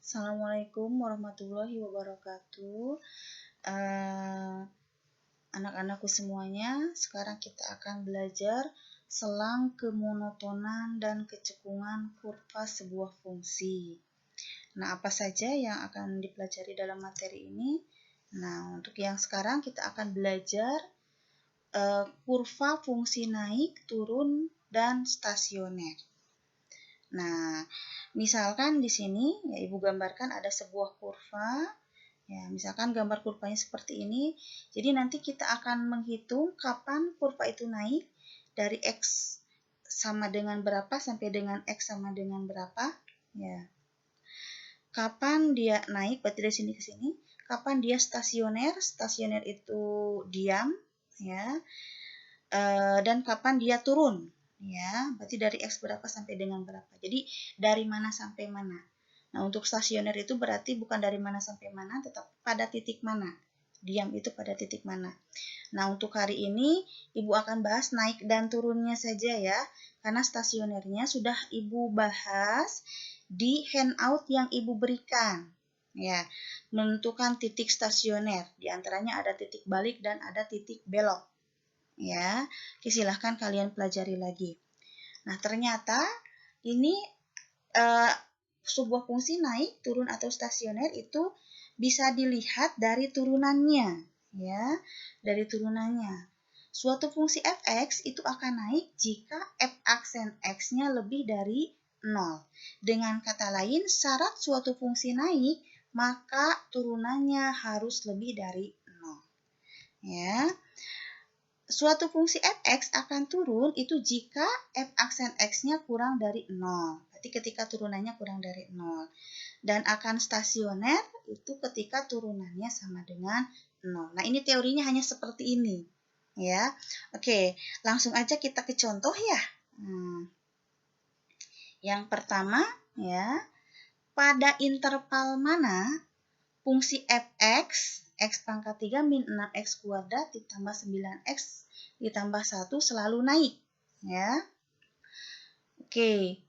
Assalamualaikum warahmatullahi wabarakatuh. Anak-anakku semuanya, sekarang kita akan belajar selang kemonotonan dan kecekungan kurva sebuah fungsi. Nah, apa saja yang akan dipelajari dalam materi ini? Nah, untuk yang sekarang kita akan belajar kurva fungsi naik, turun, dan stasioner. Nah, misalkan di sini ya Ibu gambarkan ada sebuah kurva. Ya, misalkan gambar kurvanya seperti ini. Jadi nanti kita akan menghitung kapan kurva itu naik dari X sama dengan berapa sampai dengan X sama dengan berapa. Ya. Kapan dia naik, berarti dari sini ke sini. Kapan dia stasioner? Stasioner itu diam, ya. Dan kapan dia turun? Ya, berarti dari X berapa sampai dengan berapa. Jadi dari mana sampai mana. Nah, untuk stasioner itu berarti bukan dari mana sampai mana, tetapi pada titik mana. Diam itu pada titik mana. Nah, untuk hari ini Ibu akan bahas naik dan turunnya saja ya. Karena stasionernya sudah Ibu bahas di handout yang Ibu berikan. Ya, menentukan titik stasioner. Di antaranya ada titik balik dan ada titik belok. Ya, silahkan kalian pelajari lagi. Nah, ternyata ini sebuah fungsi naik, turun atau stasioner itu bisa dilihat dari turunannya, ya, dari turunannya. Suatu fungsi f(x) itu akan naik jika f aksen x-nya lebih dari 0. Dengan kata lain, syarat suatu fungsi naik, maka turunannya harus lebih dari 0. Ya. Suatu fungsi f(x) akan turun itu jika f aksen x-nya kurang dari 0. Berarti ketika turunannya kurang dari 0. Dan akan stasioner itu ketika turunannya sama dengan 0. Nah, ini teorinya hanya seperti ini. Ya. Oke, langsung aja kita ke contoh ya. Yang pertama, ya, pada interval mana fungsi f(x) X pangkat 3 min 6x kuadrat ditambah 9x ditambah 1 selalu naik. Ya. Oke.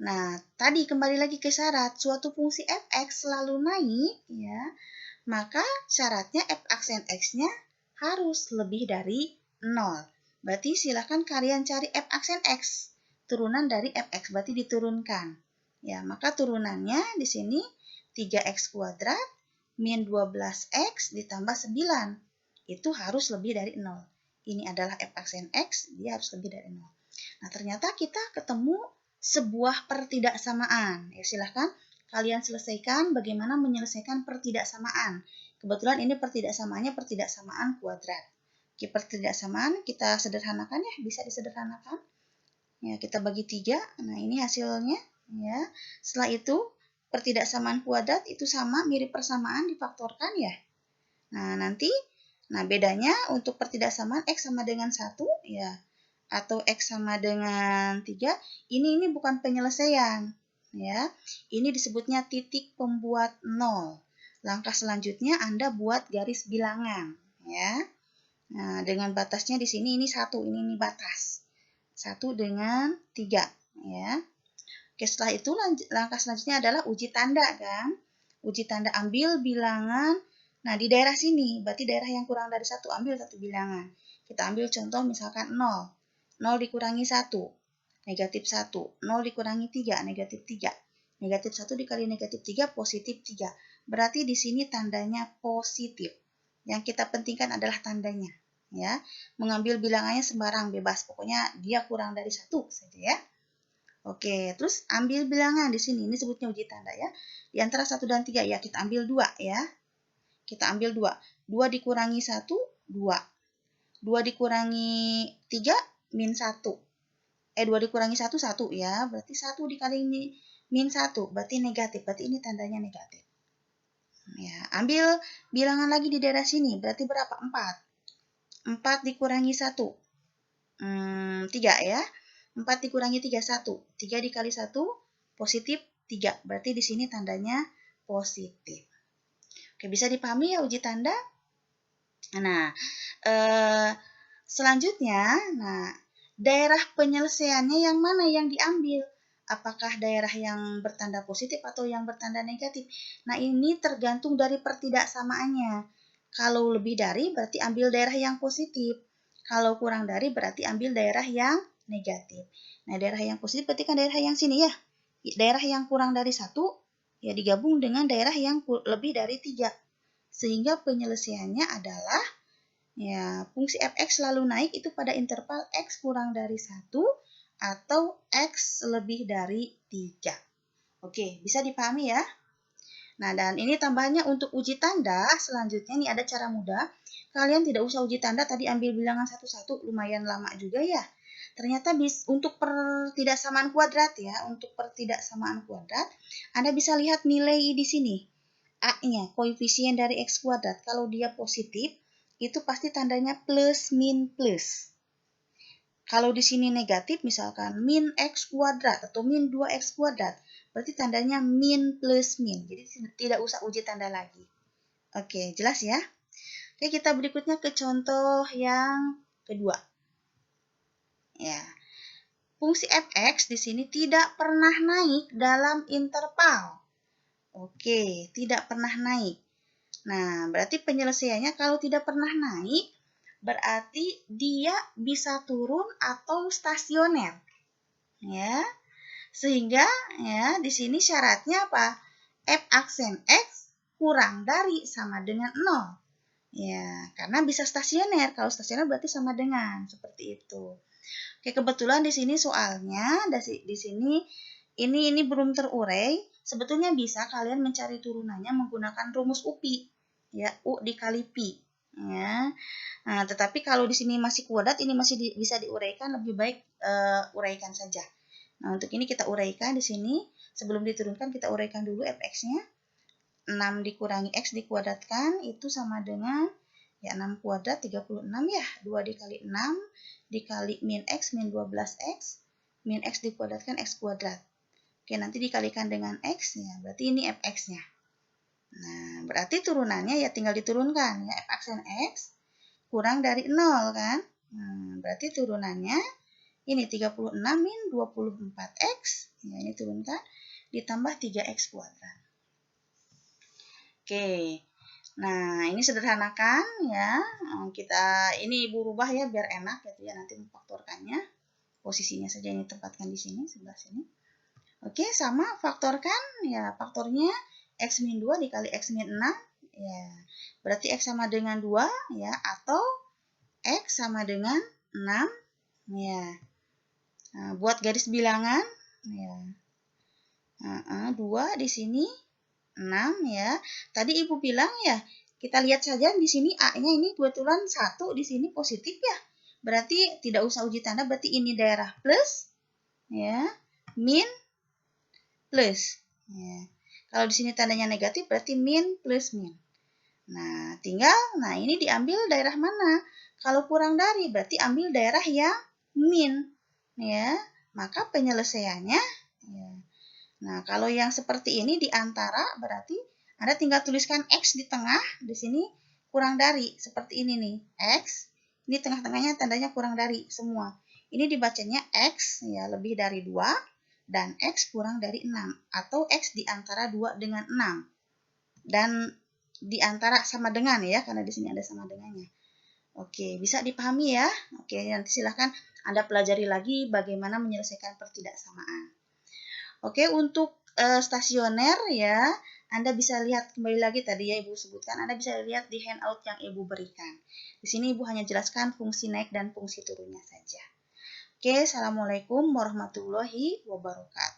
Nah, tadi kembali lagi ke syarat. Suatu fungsi f(x) selalu naik, ya, maka syaratnya f aksen x-nya harus lebih dari 0. Berarti silakan kalian cari f aksen x. Turunan dari fx, berarti diturunkan. Ya, maka turunannya di sini 3x kuadrat min 12x ditambah 9. Itu harus lebih dari 0. Ini adalah f aksen x, dia harus lebih dari 0. Nah, ternyata kita ketemu sebuah pertidaksamaan. Ya, silahkan kalian selesaikan bagaimana menyelesaikan pertidaksamaan. Kebetulan ini pertidaksamaan kuadrat. Oke, pertidaksamaan kita sederhanakan ya, bisa disederhanakan. Ya, kita bagi 3. Nah, ini hasilnya. Ya. Setelah itu, pertidaksamaan kuadrat itu sama, mirip persamaan difaktorkan ya. Nah, nanti, bedanya untuk pertidaksamaan X sama dengan 1 ya, atau X sama dengan 3, ini bukan penyelesaian. Ya. Ini disebutnya titik pembuat 0. Langkah selanjutnya Anda buat garis bilangan. Ya. Nah, dengan batasnya di sini ini 1, ini batas. 1 dengan 3. Ya. Oke, setelah itu langkah selanjutnya adalah uji tanda kan. Uji tanda ambil bilangan. Nah, di daerah sini, berarti daerah yang kurang dari 1, ambil 1 bilangan. Kita ambil contoh misalkan 0. 0 dikurangi 1, negatif 1. 0 dikurangi 3, negatif 3. Negatif 1 dikali negatif 3, positif 3. Berarti di sini tandanya positif. Yang kita pentingkan adalah tandanya. Ya, mengambil bilangannya sembarang, bebas. Pokoknya dia kurang dari 1 saja ya. Oke, terus ambil bilangan di sini. Ini sebutnya uji tanda ya. Di antara 1 dan 3 ya, kita ambil 2 ya. Kita ambil 2. 2 dikurangi 1, 2. 2 dikurangi 3, min 1. 2 dikurangi 1, 1 ya. Berarti 1 dikali min 1. Berarti negatif. Berarti ini tandanya negatif. Ya, ambil bilangan lagi di daerah sini. Berarti berapa? 4. 4 dikurangi 1. 3 ya. 4 dikurangi 3, 1. 3 dikali 1, positif 3. Berarti di sini tandanya positif. Oke, bisa dipahami ya uji tanda? Nah, selanjutnya, daerah penyelesaiannya yang mana yang diambil? apakah daerah yang bertanda positif atau yang bertanda negatif. Nah, ini tergantung dari pertidaksamaannya. Kalau lebih dari berarti ambil daerah yang positif. Kalau kurang dari berarti ambil daerah yang negatif. Nah, daerah yang positif berarti kan daerah yang sini ya. Daerah yang kurang dari 1 ya digabung dengan daerah yang lebih dari 3. Sehingga penyelesaiannya adalah ya fungsi fx selalu naik itu pada interval x kurang dari 1 atau X lebih dari 3. Oke, bisa dipahami ya? Nah, dan ini tambahannya untuk uji tanda, selanjutnya nih ada cara mudah. Kalian tidak usah uji tanda, tadi ambil bilangan satu-satu, lumayan lama juga ya. Ternyata untuk pertidaksamaan kuadrat ya, untuk pertidaksamaan kuadrat, Anda bisa lihat nilai di sini. A-nya, koefisien dari X kuadrat. Kalau dia positif, itu pasti tandanya plus min plus. Kalau di sini negatif, misalkan min x kuadrat atau min 2x kuadrat, berarti tandanya min plus min. Jadi tidak usah uji tanda lagi. Oke, jelas ya? Oke, kita berikutnya ke contoh yang kedua. Ya. Fungsi fx di sini tidak pernah naik dalam interval. Oke, tidak pernah naik. Nah, berarti penyelesaiannya kalau tidak pernah naik, berarti dia bisa turun atau stasioner. Ya. Sehingga ya di sini syaratnya apa? F aksen X kurang dari sama dengan 0. Ya, karena bisa stasioner. Kalau stasioner berarti sama dengan seperti itu. Oke, kebetulan di sini soalnya di sini ini belum terurai. Sebetulnya bisa kalian mencari turunannya menggunakan rumus UPI. Ya, U dikali Pi. Ya. Nah, tetapi kalau di sini masih kuadrat, ini masih bisa diuraikan, lebih baik uraikan saja. Nah, untuk ini kita uraikan di sini. Sebelum diturunkan, kita uraikan dulu fx-nya. 6 dikurangi x dikuadratkan, itu sama dengan ya 6 kuadrat 36 ya. 2 dikali 6 dikali min x min 12x. Min x dikuadratkan x kuadrat. Oke, nanti dikalikan dengan x, ya berarti ini fx-nya. Nah, berarti turunannya ya tinggal diturunkan. Ya, f aksen x kurang dari 0 kan. Nah, berarti turunannya ini 36 min 24x. Ya, ini turunkan ditambah 3x kuadrat. Oke. Nah, ini sederhanakan ya. Kita ini Ibu rubah ya biar enak gitu ya nanti memfaktorkannya. Posisinya saja ini tempatkan di sini sebelah sini. Oke, sama faktorkan ya faktornya x min 2 dikali x min 6 ya. Berarti x sama dengan 2 ya atau x sama dengan 6 ya. Nah, buat garis bilangan ya. 2 di sini 6 ya. Tadi Ibu bilang ya, kita lihat saja di sini A-nya ini kebetulan 1 di sini positif ya. Berarti tidak usah uji tanda, berarti ini daerah plus ya, min plus ya. Kalau di sini tandanya negatif berarti min plus min. Nah, ini diambil daerah mana? Kalau kurang dari berarti ambil daerah yang min ya. Maka penyelesaiannya ya. Nah, kalau yang seperti ini di antara berarti Anda tinggal tuliskan X di tengah, di sini kurang dari, seperti ini nih, X, ini tengah-tengahnya tandanya kurang dari semua. Ini dibacanya X, ya lebih dari 2, dan X kurang dari 6, atau X di antara 2 dengan 6. Dan di antara sama dengan ya, karena di sini ada sama dengannya. Oke, bisa dipahami ya? Oke, nanti silahkan Anda pelajari lagi bagaimana menyelesaikan pertidaksamaan. Oke, untuk stasioner ya, Anda bisa lihat kembali lagi tadi ya Ibu sebutkan, Anda bisa lihat di handout yang Ibu berikan. Di sini Ibu hanya jelaskan fungsi naik dan fungsi turunnya saja. Oke, Assalamualaikum warahmatullahi wabarakatuh.